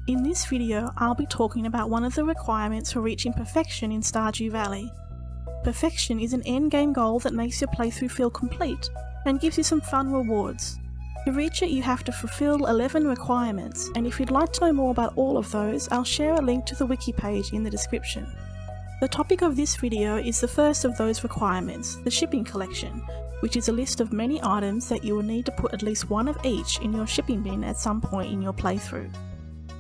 In this video, I'll be talking about one of the requirements for reaching perfection in Stardew Valley. Perfection is an endgame goal that makes your playthrough feel complete and gives you some fun rewards. To reach it, you have to fulfill 11 requirements, and if you'd like to know more about all of those, I'll share a link to the wiki page in the description. The topic of this video is the first of those requirements, the shipping collection, which is a list of many items that you will need to put at least one of each in your shipping bin at some point in your playthrough.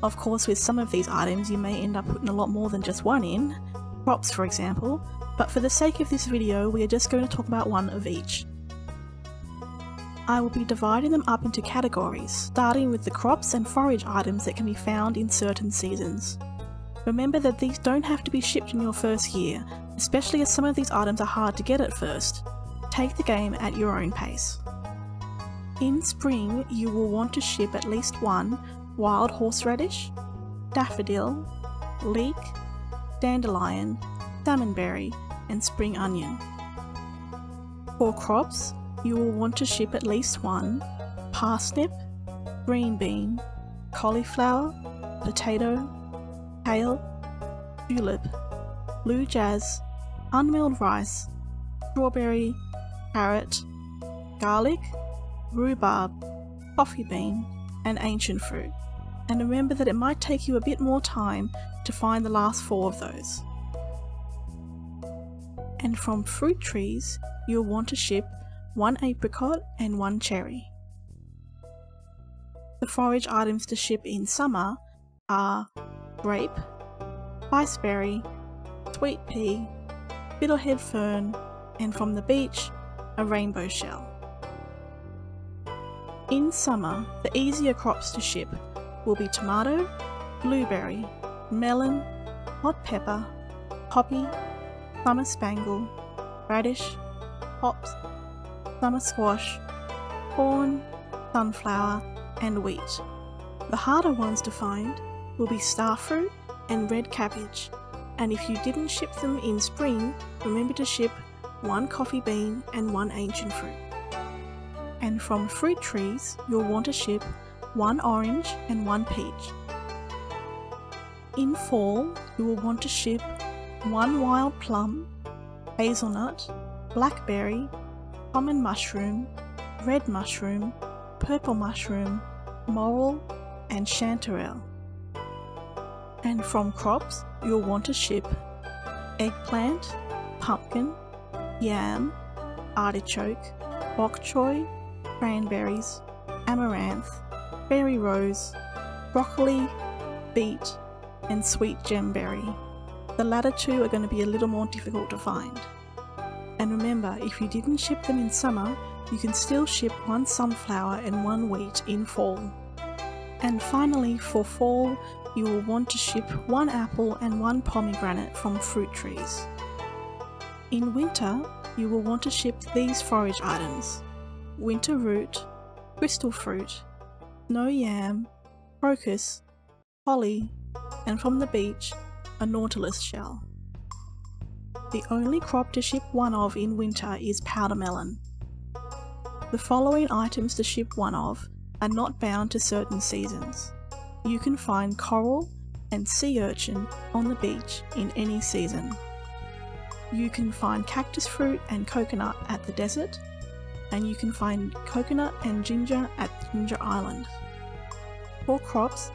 Of course, with some of these items you may end up putting a lot more than just one in, crops for example, but for the sake of this video we are just going to talk about one of each. I will be dividing them up into categories, starting with the crops and forage items that can be found in certain seasons. Remember that these don't have to be shipped in your first year, especially as some of these items are hard to get at first. Take the game at your own pace. In spring, you will want to ship at least one wild horseradish, daffodil, leek, dandelion, salmonberry, and spring onion. For crops, you will want to ship at least one parsnip, green bean, cauliflower, potato, kale, tulip, blue jazz, unmilled rice, strawberry, carrot, garlic, rhubarb, coffee bean, and ancient fruit. And remember that it might take you a bit more time to find the last 4 of those. And from fruit trees, you'll want to ship 1 apricot and 1 cherry. The forage items to ship in summer are grape, spiceberry, sweet pea, fiddlehead fern, and from the beach, a rainbow shell. In summer, the easier crops to ship will be tomato, blueberry, melon, hot pepper, poppy, summer spangle, radish, hops, summer squash, corn, sunflower, and wheat. The harder ones to find will be starfruit and red cabbage, and if you didn't ship them in spring, remember to ship 1 coffee bean and 1 ancient fruit. And from fruit trees, you'll want to ship 1 orange and 1 peach. In fall, you will want to ship 1 wild plum, hazelnut, blackberry, common mushroom, red mushroom, purple mushroom, morel, and chanterelle. And from crops, you'll want to ship eggplant, pumpkin, yam, artichoke, bok choy, cranberries, amaranth, berry rose, broccoli, beet, and sweet gemberry. The latter 2 are going to be a little more difficult to find. And remember, if you didn't ship them in summer, you can still ship 1 sunflower and 1 wheat in fall. And finally, for fall, you will want to ship 1 apple and 1 pomegranate from fruit trees. In winter, you will want to ship these forage items: winter root, crystal fruit, snow yam, crocus, holly, and from the beach, a nautilus shell. The only crop to ship 1 of in winter is powder melon. The following items to ship 1 of are not bound to certain seasons. You can find coral and sea urchin on the beach in any season. You can find cactus fruit and coconut at the desert, and you can find coconut and ginger at Ginger Island. For crops,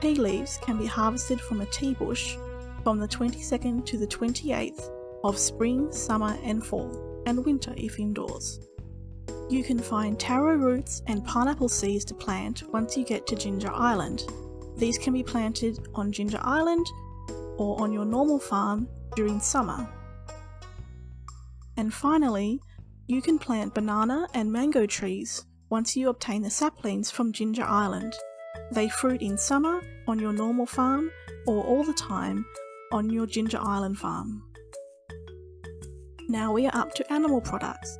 tea leaves can be harvested from a tea bush from the 22nd to the 28th of spring, summer and fall, and winter if indoors. You can find taro roots and pineapple seeds to plant once you get to Ginger Island. These can be planted on Ginger Island or on your normal farm during summer. And finally, you can plant banana and mango trees once you obtain the saplings from Ginger Island. They fruit in summer on your normal farm or all the time on your Ginger Island farm. Now we are up to animal products,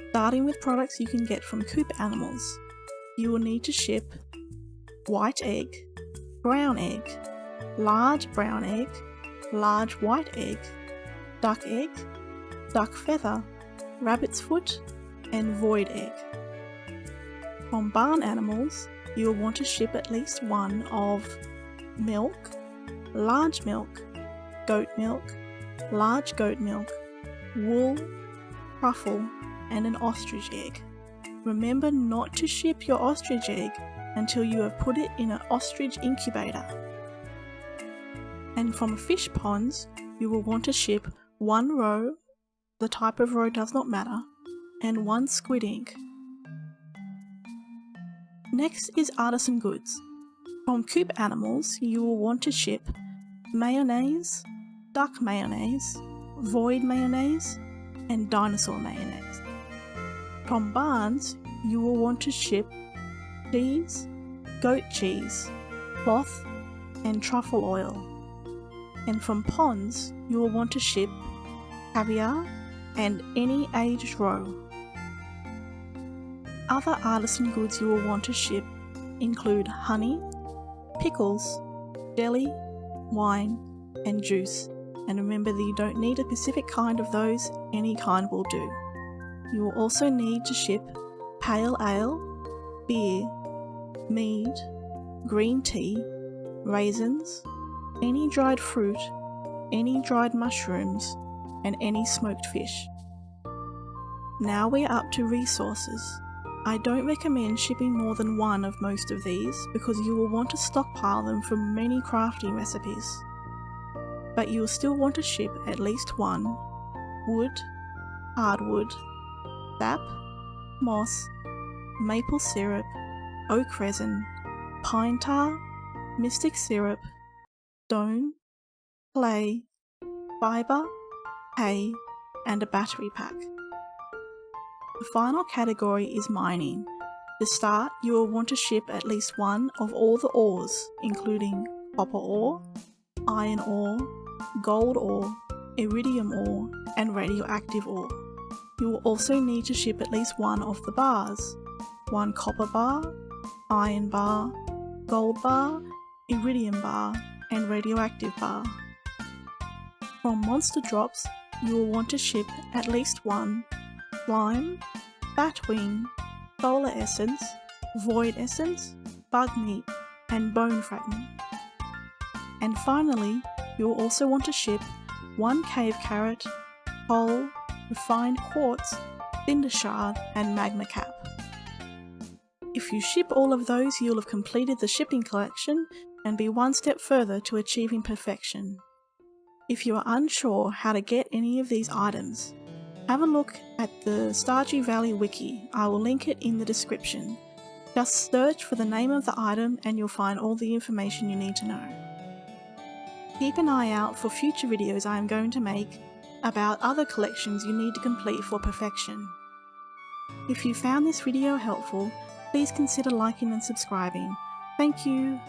starting with products you can get from coop animals. You will need to ship white egg, brown egg, large brown egg, large white egg, duck feather, rabbit's foot, and void egg. From barn animals, you will want to ship at least 1 of milk, large milk, goat milk, large goat milk, wool, truffle, and an ostrich egg. Remember not to ship your ostrich egg until you have put it in an ostrich incubator. And from fish ponds, you will want to ship 1 roe, the type of roe does not matter, and 1 squid ink. Next is Artisan Goods. From coop animals, you will want to ship mayonnaise, duck mayonnaise, void mayonnaise, and dinosaur mayonnaise. From barns, you will want to ship cheese, goat cheese, cloth, and truffle oil. And from ponds, you will want to ship caviar and any aged roe. Other artisan goods you will want to ship include honey, pickles, jelly, wine, and juice. And remember that you don't need a specific kind of those, any kind will do. You will also need to ship pale ale, beer, mead, green tea, raisins, any dried fruit, any dried mushrooms, and any smoked fish. Now we are up to resources. I don't recommend shipping more than 1 of most of these because you will want to stockpile them for many crafting recipes. But you will still want to ship at least 1 wood, hardwood, sap, moss, maple syrup, oak resin, pine tar, mystic syrup, stone, clay, fibre, hay, and a battery pack. The final category is mining. To start, you will want to ship at least 1 of all the ores, including copper ore, iron ore, gold ore, iridium ore, and radioactive ore. You will also need to ship at least 1 of the bars, 1 copper bar, iron bar, gold bar, iridium bar, and radioactive bar. From monster drops, you will want to ship at least 1 slime, batwing, solar essence, void essence, bug meat, and bone fragment. And finally, you will also want to ship 1 cave carrot, coal, refined quartz, cinder shard, and magma cap. If you ship all of those, you'll have completed the shipping collection and be 1 step further to achieving perfection. If you are unsure how to get any of these items, have a look at the Stardew Valley wiki. I will link it in the description. Just search for the name of the item and you'll find all the information you need to know. Keep an eye out for future videos I am going to make about other collections you need to complete for perfection. If you found this video helpful, please consider liking and subscribing. Thank you!